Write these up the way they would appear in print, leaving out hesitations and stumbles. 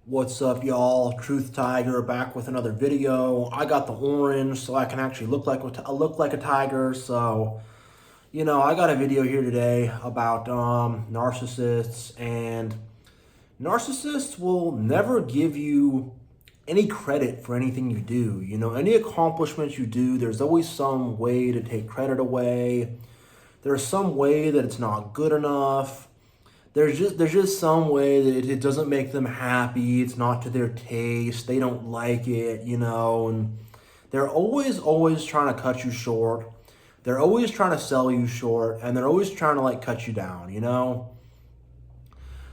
What's up, y'all? Truth Tiger back with another video. I got the orange so I can actually look like a tiger. So, I got a video here today about narcissists, and narcissists will never give you any credit for anything you do. Any accomplishments you do, there's always some way to take credit away. There's some way that it's not good enough. There's just some way that it doesn't make them happy. It's not to their taste. They don't like it, and they're always trying to cut you short. They're always trying to sell you short, and they're always trying to cut you down.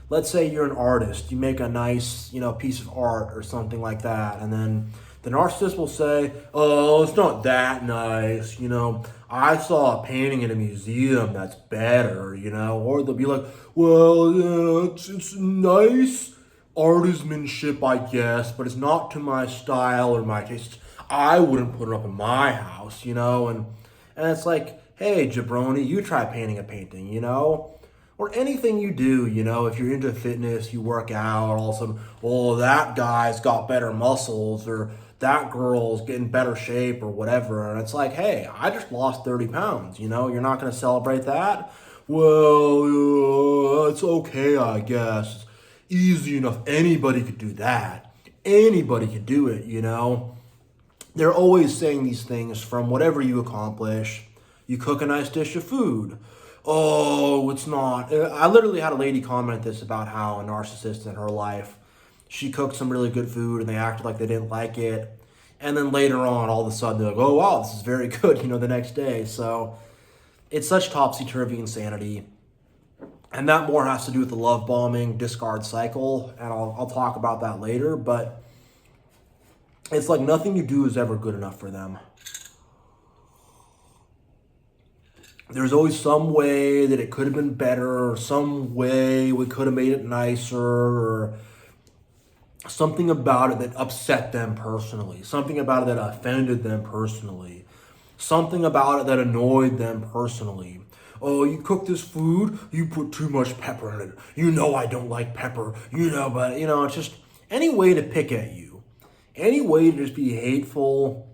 Let's say you're an artist, you make a nice, piece of art or something like that, and then the narcissist will say, "Oh, it's not that nice, I saw a painting in a museum that's better," or they'll be like, "Well, yeah, it's nice artismanship, I guess, but it's not to my style or my taste. I wouldn't put it up in my house," and it's like, "Hey, jabroni, you try painting a painting," or anything you do, if you're into fitness, you work out, all of a sudden, "Oh, that guy's got better muscles," or "that girl's getting better shape," or whatever. And it's like, "Hey, I just lost 30 pounds, you're not going to celebrate that?" "Well, it's okay, I guess. It's easy enough. Anybody could do that. Anybody could do it." They're always saying these things from whatever you accomplish. You cook a nice dish of food. "Oh, it's not." I literally had a lady comment this about how a narcissist in her life, she cooked some really good food and they acted like they didn't like it. And then later on, all of a sudden, they're like, "Oh, wow, this is very good," the next day. So it's such topsy-turvy insanity. And that more has to do with the love bombing, discard cycle. And I'll talk about that later. But it's like nothing you do is ever good enough for them. There's always some way that it could have been better, or some way we could have made it nicer, or something about it that upset them personally, something about it that offended them personally, something about it that annoyed them personally. "Oh, you cook this food, you put too much pepper in it. I don't like pepper, but it's just any way to pick at you, any way to just be hateful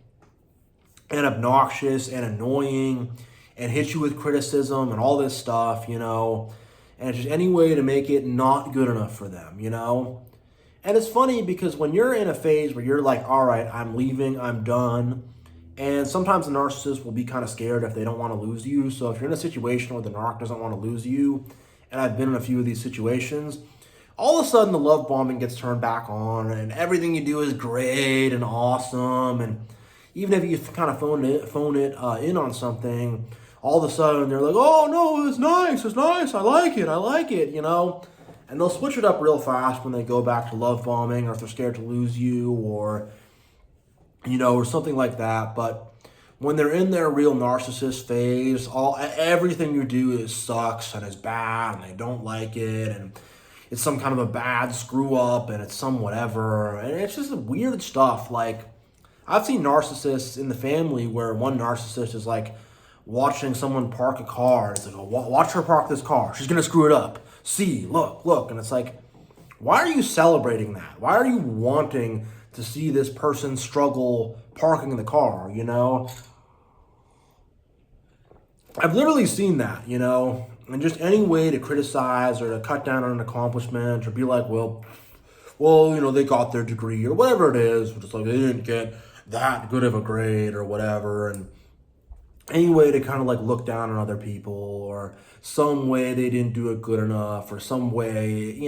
and obnoxious and annoying and hit you with criticism and all this stuff, and it's just any way to make it not good enough for them. And it's funny because when you're in a phase where you're like, "All right, I'm leaving, I'm done," and sometimes the narcissist will be kind of scared if they don't want to lose you. So if you're in a situation where the narc doesn't want to lose you, and I've been in a few of these situations, all of a sudden the love bombing gets turned back on and everything you do is great and awesome. And even if you kind of phone it in on something, all of a sudden they're like, "Oh no, it's nice, I like it. And they'll switch it up real fast when they go back to love bombing, or if they're scared to lose you, or something like that. But when they're in their real narcissist phase, everything you do is sucks and is bad, and they don't like it, and it's some kind of a bad screw up, and it's some whatever, and it's just weird stuff. Like, I've seen narcissists in the family where one narcissist is like watching someone park a car. It's like, "Oh, watch her park this car. She's gonna screw it up. See, look." And it's like, why are you celebrating that? Why are you wanting to see this person struggle parking the car? I've literally seen that, and just any way to criticize or to cut down on an accomplishment or be like, well, they got their degree or whatever it is, just like they didn't get that good of a grade or whatever, and any way to kind of look down on other people, or some way they didn't do it good enough, or some way,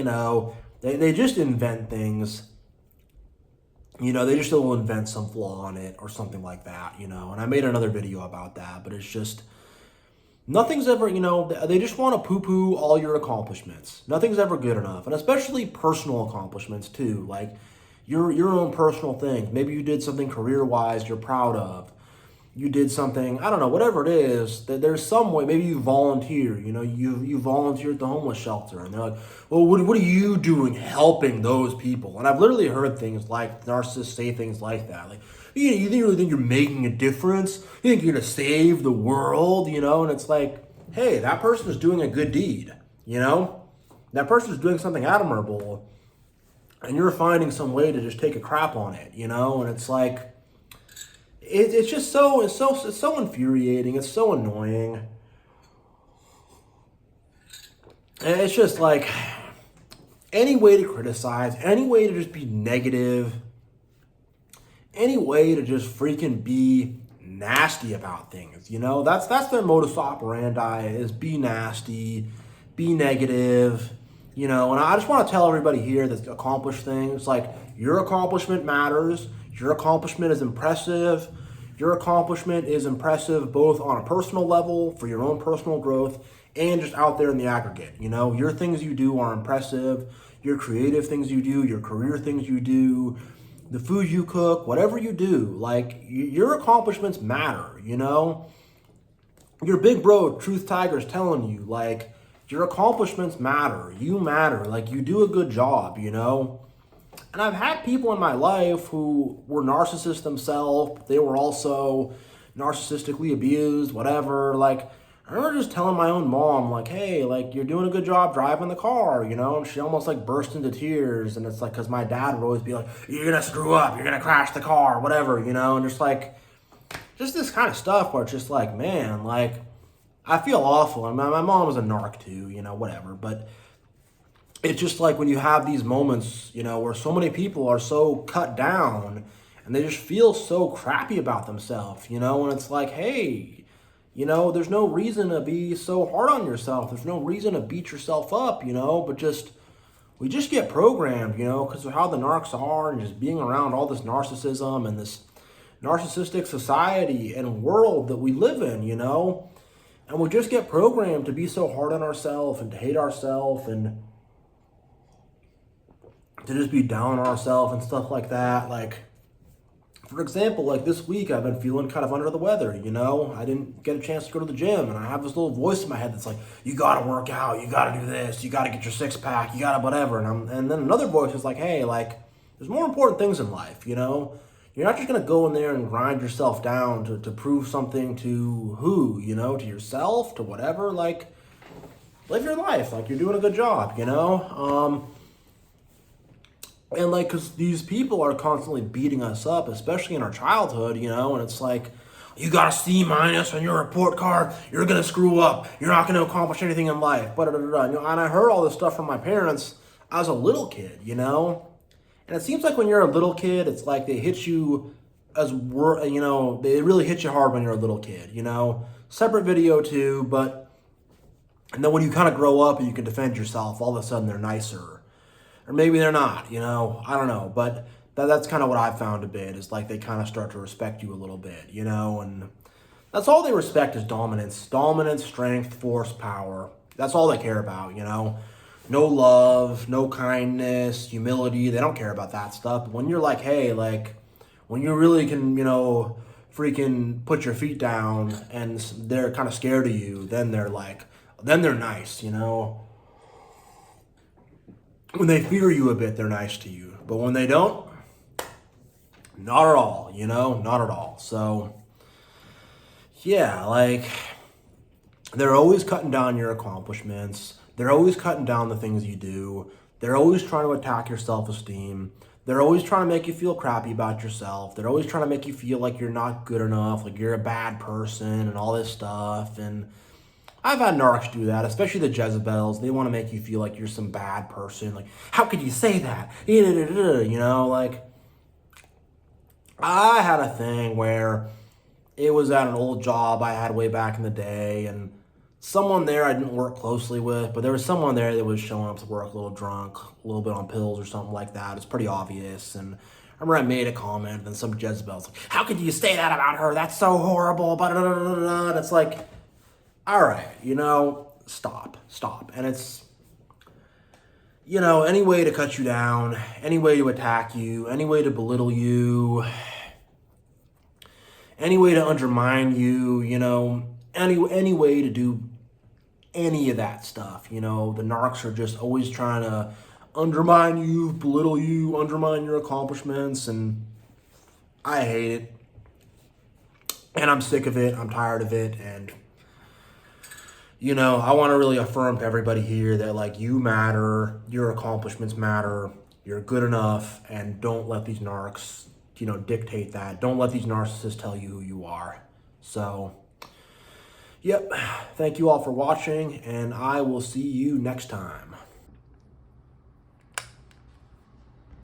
they just invent things. They just will invent some flaw in it or something like that. And I made another video about that, but it's just nothing's ever, they just want to poo-poo all your accomplishments. Nothing's ever good enough, and especially personal accomplishments too, like your own personal things. Maybe you did something career-wise you're proud of. You did something, I don't know, whatever it is, that there's some way. Maybe you volunteer, you volunteer at the homeless shelter, and they're like, "Well, what are you doing helping those people?" And I've literally heard things like narcissists say things like that, like, you really think you're making a difference? You think you're gonna save the world, And it's like, hey, that person is doing a good deed, That person is doing something admirable. and you're finding some way to just take a crap on it, you know? And it's like, it's just it's so infuriating. It's so annoying. And it's just like, any way to criticize, any way to just be negative, any way to just freaking be nasty about things, you know? That's their modus operandi, is be nasty, be negative, you know? And I just want to tell everybody here that's accomplished things, like, your accomplishment matters. Your accomplishment is impressive. Your accomplishment is impressive both on a personal level for your own personal growth and just out there in the aggregate. You know, your things you do are impressive. Your creative things you do, your career things you do, the food you cook, whatever you do, like, your accomplishments matter, you know? Your big bro, Truth Tiger's telling you, like, your accomplishments matter. You matter. Like, you do a good job, you know? And I've had people in my life who were narcissists themselves. They were also narcissistically abused, whatever. Like, I remember just telling my own mom, like, hey, like, you're doing a good job driving the car, you know? And she almost, like, burst into tears. And it's like, because my dad would always be like, you're going to screw up, you're going to crash the car, whatever, you know? And just, like, just this kind of stuff where it's just like, man, like, I feel awful. And my mom was a narc too, you know, whatever. But it's just like when you have these moments, you know, where so many people are so cut down and they just feel so crappy about themselves, you know? And it's like, hey, you know, there's no reason to be so hard on yourself. There's no reason to beat yourself up, you know, but we just get programmed, you know, because of how the narcs are, and just being around all this narcissism and this narcissistic society and world that we live in, you know? And we just get programmed to be so hard on ourselves and to hate ourselves and to just be down on ourselves and stuff like that. Like, for example, like this week, I've been feeling kind of under the weather, you know? I didn't get a chance to go to the gym, and I have this little voice in my head that's like, you gotta work out, you gotta do this, you gotta get your six pack, you gotta whatever. And then another voice is like, hey, like, there's more important things in life, you know? You're not just gonna go in there and grind yourself down to prove something to who, you know, to yourself, to whatever. Like, live your life, like, you're doing a good job, you know? And like, because these people are constantly beating us up, especially in our childhood, you know, and it's like, you got a C- on your report card, you're going to screw up, you're not going to accomplish anything in life, you know, and I heard all this stuff from my parents as a little kid, you know, and it seems like when you're a little kid, it's like they hit you you know, they really hit you hard when you're a little kid, you know, separate video too, and then when you kind of grow up and you can defend yourself, all of a sudden they're nicer. Or maybe they're not, you know, I don't know. But that's kind of what I've found a bit, is like they kind of start to respect you a little bit, you know. And that's all they respect is dominance. Dominance, strength, force, power. That's all they care about, you know. No love, no kindness, humility. They don't care about that stuff. But when you're like, hey, like, when you really can, you know, freaking put your feet down and they're kind of scared of you, then they're nice, you know. When they fear you a bit, they're nice to you. But when they don't, not at all, you know? Not at all. So, yeah, like, they're always cutting down your accomplishments. They're always cutting down the things you do. They're always trying to attack your self-esteem. They're always trying to make you feel crappy about yourself. They're always trying to make you feel like you're not good enough, like you're a bad person and all this stuff. And I've had narcs do that, especially the Jezebels. They want to make you feel like you're some bad person. Like, how could you say that? You know, like, I had a thing where it was at an old job I had way back in the day, and someone there I didn't work closely with, but there was someone there that was showing up to work a little drunk, a little bit on pills or something like that. It's pretty obvious. And I remember I made a comment, and some Jezebel's like, how could you say that about her? That's so horrible. And it's like, all right, you know, stop. And it's, you know, any way to cut you down, any way to attack you, any way to belittle you, any way to undermine you, you know, any way to do any of that stuff. You know, the narcs are just always trying to undermine you, belittle you, undermine your accomplishments, and I hate it. And I'm sick of it. I'm tired of it. And you know, I want to really affirm to everybody here that, like, you matter, your accomplishments matter, you're good enough, and don't let these narcs, dictate that. Don't let these narcissists tell you who you are. So, yep, thank you all for watching, and I will see you next time.